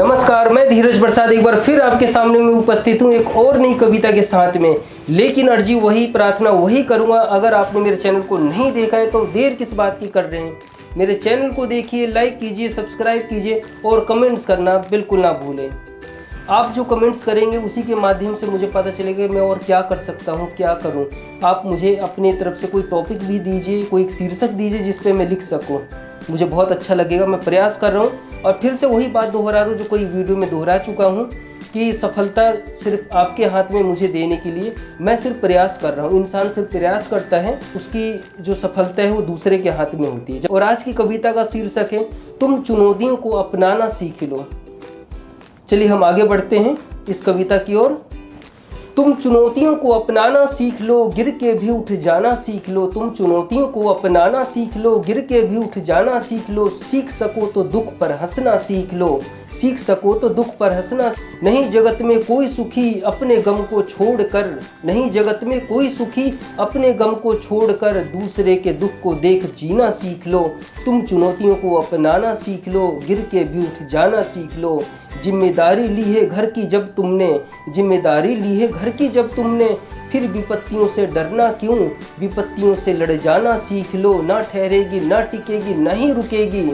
नमस्कार, मैं धीरज प्रसाद एक बार फिर आपके सामने में उपस्थित हूँ एक और नई कविता के साथ में। लेकिन अर्जी वही, प्रार्थना वही करूँगा। अगर आपने मेरे चैनल को नहीं देखा है तो देर किस बात की कर रहे हैं। मेरे चैनल को देखिए, लाइक कीजिए, सब्सक्राइब कीजिए और कमेंट्स करना बिल्कुल ना भूलें। आप जो कमेंट्स करेंगे उसी के माध्यम से मुझे पता चलेगा मैं और क्या कर सकता हूँ, क्या करूँ। आप मुझे अपनी तरफ से कोई टॉपिक भी दीजिए, कोई एक शीर्षक दीजिए जिस पे मैं लिख सकूँ, मुझे बहुत अच्छा लगेगा। मैं प्रयास कर रहा हूँ और फिर से वही बात दोहरा रहा हूँ जो कोई वीडियो में दोहरा चुका हूँ कि सफलता सिर्फ आपके हाथ में मुझे देने के लिए मैं सिर्फ प्रयास कर रहा हूँ। इंसान सिर्फ प्रयास करता है, उसकी जो सफलता है वो दूसरे के हाथ में होती है। और आज की कविता का शीर्षक है तुम चुनौतियों को अपनाना सीख लो। चलिए हम आगे बढ़ते हैं इस कविता की ओर। तुम चुनौतियों को अपनाना सीख लो, गिर के भी उठ जाना सीख लो। तुम चुनौतियों को अपनाना सीख लो, गिर के भी उठ जाना सीख लो। सीख सको तो दुख पर हंसना सीख लो, सीख सको तो दुख पर हंसना। नहीं जगत में कोई सुखी अपने गम को छोड़कर, नहीं जगत में कोई सुखी अपने गम को छोड़कर दूसरे के दुख को देख जीना सीख लो। तुम चुनौतियों को अपनाना सीख लो, गिर के भी उठ जाना सीख लो। जिम्मेदारी ली है घर की जब तुमने, जिम्मेदारी ली है घर की जब तुमने, फिर विपत्तियों से डरना क्यों, विपत्तियों से लड़ जाना सीख लो। ना ठहरेगी, ना टिकेगी, ना ही रुकेगी।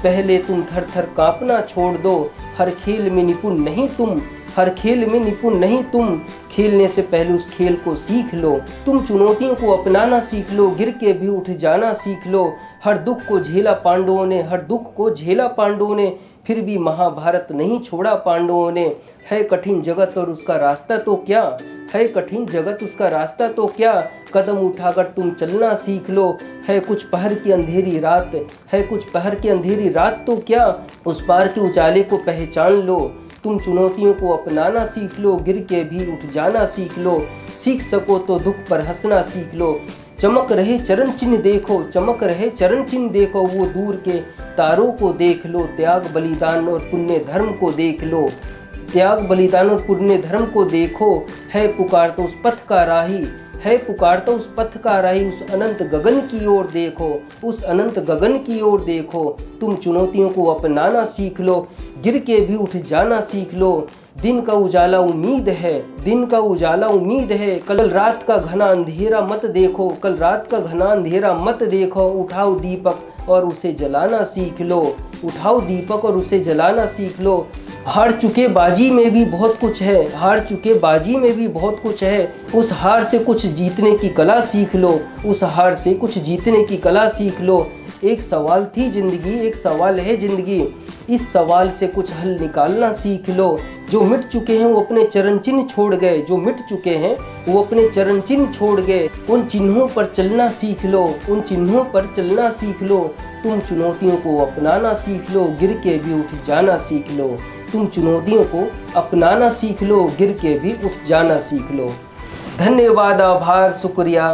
पहले तुम थर थर कांपना छोड़ दो, हर खेल में निपुण नहीं तुम, हर खेल में निपुण नहीं तुम। खेलने से पहले उस खेल को सीख लो। तुम चुनौतियों को अपनाना सीख लो, गिर के भी उठ जाना सीख लो। हर दुख को झेला पांडवों ने, हर दुख को झेला पांडवों ने, फिर भी महाभारत नहीं छोड़ा पांडवों ने। है कठिन जगत और उसका रास्ता तो क्या, है कठिन जगत उसका रास्ता तो क्या। कदम उठाकर तुम चलना सीख लो। है कुछ पहर की अंधेरी रात, है कुछ पहर की अंधेरी रात तो क्या। उस पार के उजाले को पहचान लो। तुम चुनौतियों को अपनाना सीख लो, गिर के भी उठ जाना सीख लो। सीख सको तो दुख पर हंसना सीख लो। चमक रहे चरण चिन्ह देखो, चमक रहे चरण चिन्ह देखो। वो दूर के तारों को देख लो। त्याग बलिदान और पुण्य धर्म को देख लो, त्याग बलिदान और पुण्य धर्म को देखो। है पुकार तो उस पथ का राही, है पुकार तो उस पथ का राही। उस अनंत गगन की ओर देखो, उस अनंत गगन की ओर देखो। तुम चुनौतियों को अपनाना सीख लो, गिर के भी उठ जाना सीख लो। दिन का उजाला उम्मीद है, दिन का उजाला उम्मीद है। कल रात का घना अंधेरा मत देखो, कल रात का घना अंधेरा मत देखो। उठाओ दीपक और उसे जलाना सीख लो, उठाओ दीपक और उसे जलाना सीख लो। हार चुके बाजी में भी बहुत कुछ है, हार चुके बाजी में भी बहुत कुछ है। उस हार से कुछ जीतने की कला सीख लो, उस हार से कुछ जीतने की कला सीख लो। एक सवाल थी जिंदगी, एक सवाल है जिंदगी, इस सवाल से कुछ हल निकालना सीख लो। जो मिट चुके हैं वो अपने चरण चिन्ह छोड़ गए, जो मिट चुके हैं वो अपने चरण चिन्ह छोड़ गए। उन चिन्हों पर चलना सीख लो, उन चिन्हों पर चलना सीख लो। तुम चुनौतियों को अपनाना सीख लो, गिर के भी उठ जाना सीख लो। तुम चुनौतियों को अपनाना सीख लो, गिर के भी उठ जाना सीख लो। धन्यवाद, आभार, शुक्रिया।